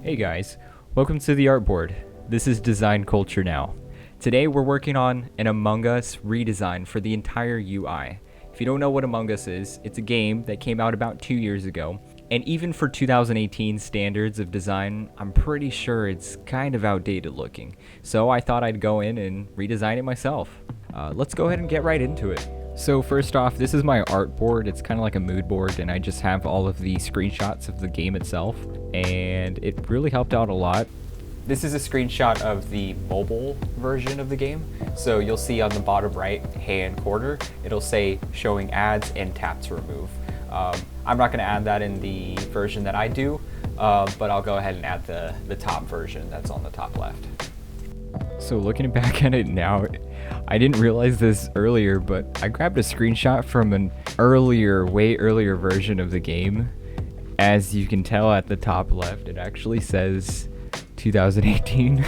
Hey guys, welcome to the Artboard. This is Design Culture Now. Today we're working on an Among Us redesign for the entire UI. If you don't know what Among Us is, it's a game that came out about 2 years ago, and even for 2018 standards of design, I'm pretty sure it's kind of outdated looking. So I thought I'd go in and redesign it myself. Let's go ahead and get right into it. So first off, this is my art board. It's kind of like a mood board, and I just have all of the screenshots of the game itself, and it really helped out a lot. This is a screenshot of the mobile version of the game. So you'll see on the bottom right hand corner, it'll say showing ads and tap to remove. I'm not going to add that in the version that I do, but I'll go ahead and add the top version that's on the top left. So looking back at it now, I didn't realize this earlier, but I grabbed a screenshot from an way earlier version of the game. As you can tell at the top left, it actually says 2018.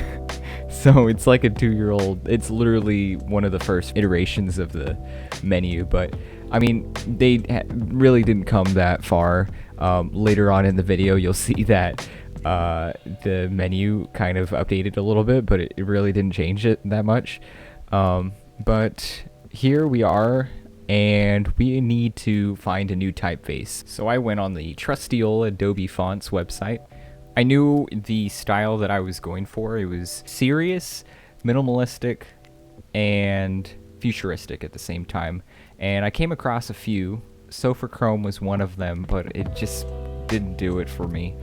So it's like a 2-year-old. It's literally one of the first iterations of the menu, but I mean, they really didn't come that far. Later on in the video, you'll see that the menu kind of updated a little bit, but it really didn't change it that much. But here we are, and we need to find a new typeface. So I went on the trusty old Adobe Fonts website. I knew the style that I was going for. It was serious, minimalistic, and futuristic at the same time. And I came across a few. Sofa Chrome was one of them, but it just didn't do it for me.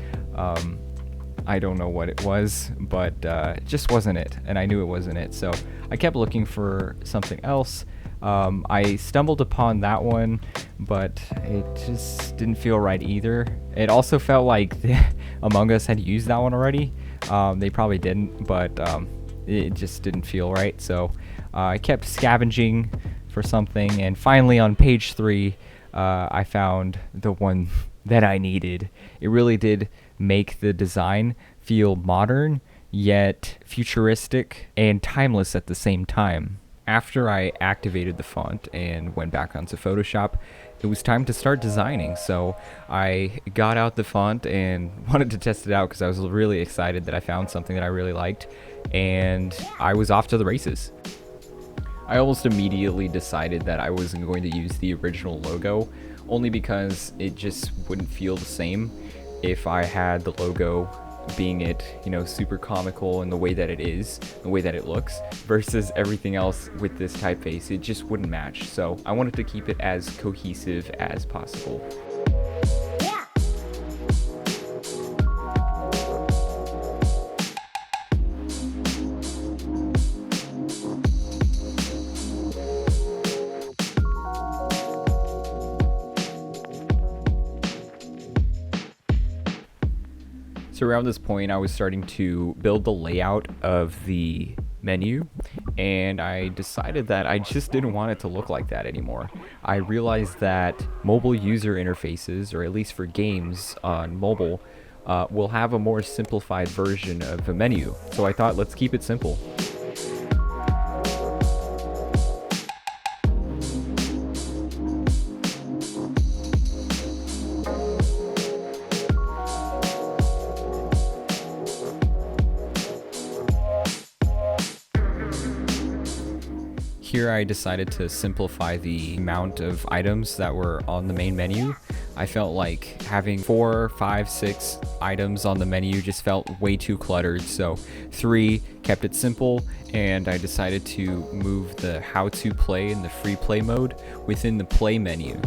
I don't know what it was, but it just wasn't it, and I knew it wasn't it. So I kept looking for something else. I stumbled upon that one, but it just didn't feel right either. It also felt like Among Us had used that one already. They probably didn't, but it just didn't feel right. So I kept scavenging for something, and finally on page 3, I found the one that I needed. It really did make the design feel modern, yet futuristic and timeless at the same time. After I activated the font and went back onto Photoshop, it was time to start designing. So I got out the font and wanted to test it out because I was really excited that I found something that I really liked, and I was off to the races. I almost immediately decided that I wasn't going to use the original logo, only because it just wouldn't feel the same if I had the logo being it, super comical in the way that it is, the way that it looks, versus everything else with this typeface. It just wouldn't match. So I wanted to keep it as cohesive as possible. So around this point, I was starting to build the layout of the menu, and I decided that I just didn't want it to look like that anymore. I realized that mobile user interfaces, or at least for games on mobile, will have a more simplified version of a menu. So I thought, let's keep it simple. Here I decided to simplify the amount of items that were on the main menu. I felt like having 4, 5, 6 items on the menu just felt way too cluttered, so 3 kept it simple, and I decided to move the how to play and the free play mode within the play menu.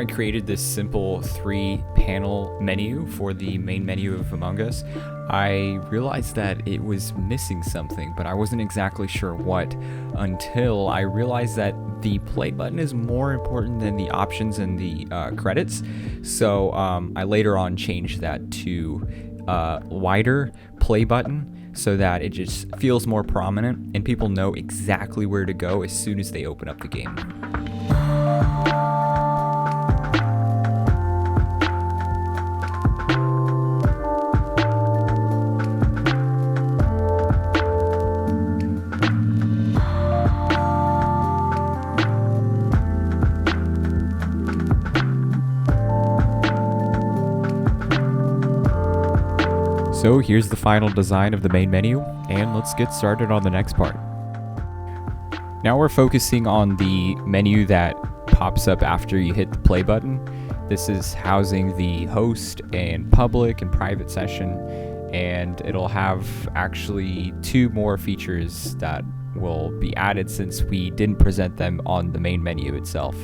I created this simple 3-panel menu for the main menu of Among Us, I realized that it was missing something, but I wasn't exactly sure what until I realized that the play button is more important than the options and the credits. So I later on changed that to wider play button so that it just feels more prominent and people know exactly where to go as soon as they open up the game. So here's the final design of the main menu, and let's get started on the next part. Now we're focusing on the menu that pops up after you hit the play button. This is housing the host and public and private session, and it'll have actually 2 more features that will be added since we didn't present them on the main menu itself.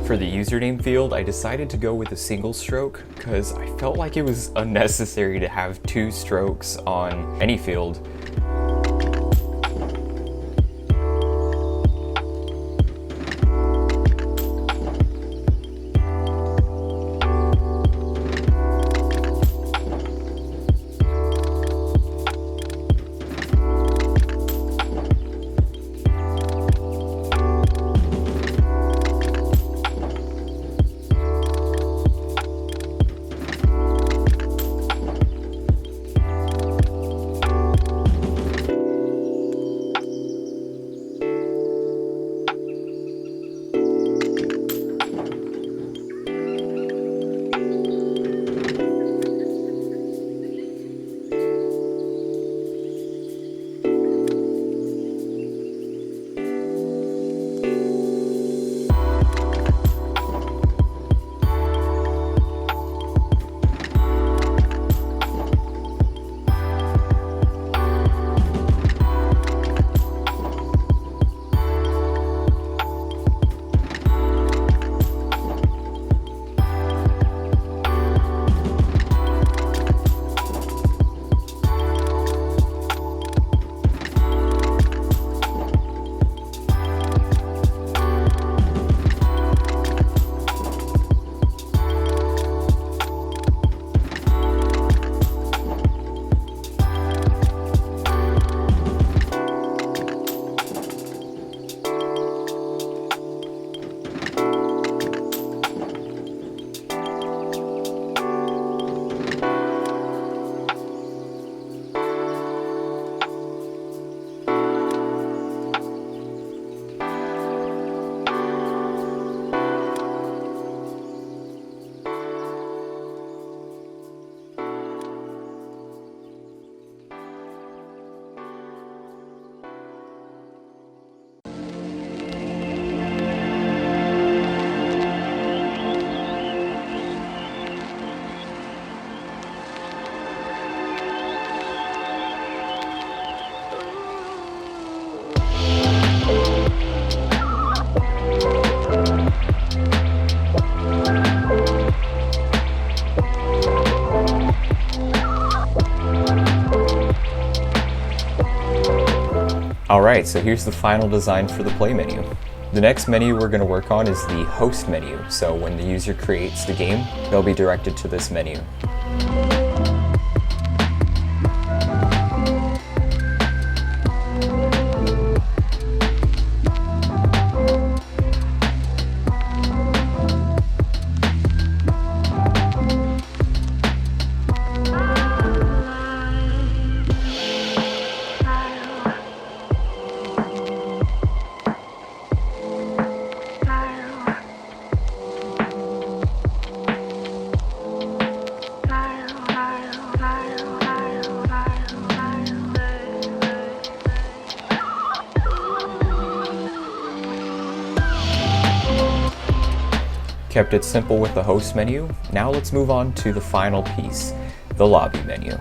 For the username field, I decided to go with a single stroke because I felt like it was unnecessary to have 2 strokes on any field. Alright, so here's the final design for the play menu. The next menu we're going to work on is the host menu, so when the user creates the game, they'll be directed to this menu. kept it simple with the host menu. Now let's move on to the final piece, the lobby menu.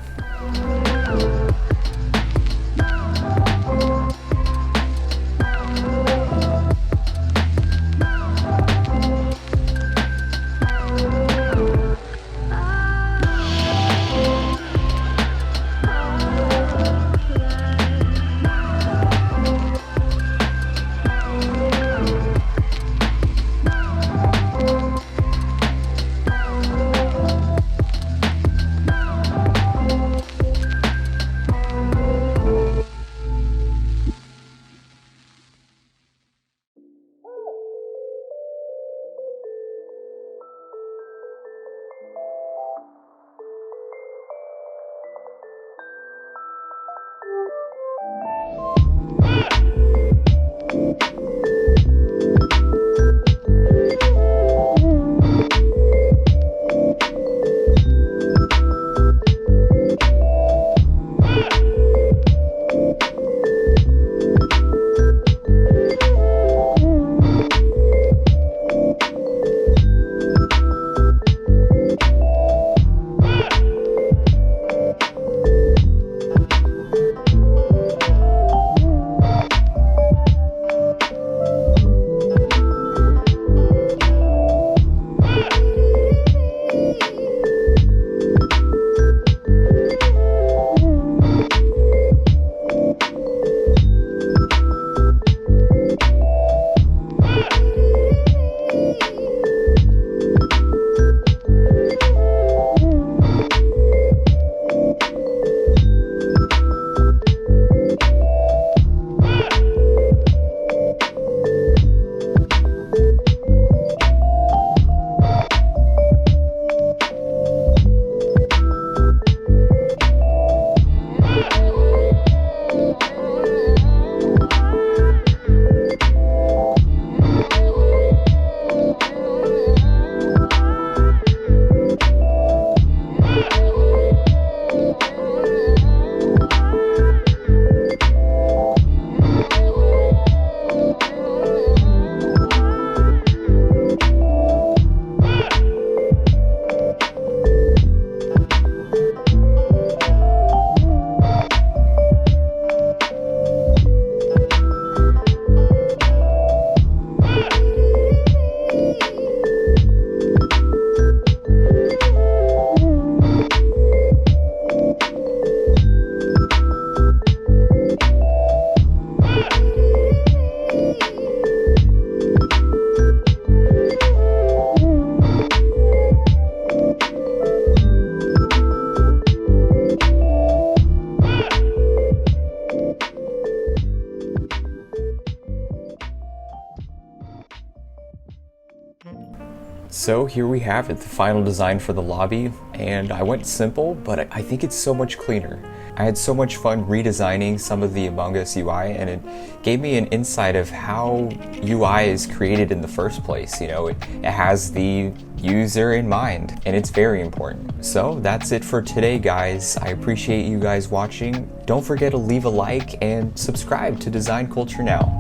So here we have it, the final design for the lobby, and I went simple, but I think it's so much cleaner. I had so much fun redesigning some of the Among Us UI, and it gave me an insight of how UI is created in the first place. You know, it has the user in mind, and it's very important. So that's it for today, guys. I appreciate you guys watching. Don't forget to leave a like and subscribe to Design Culture Now.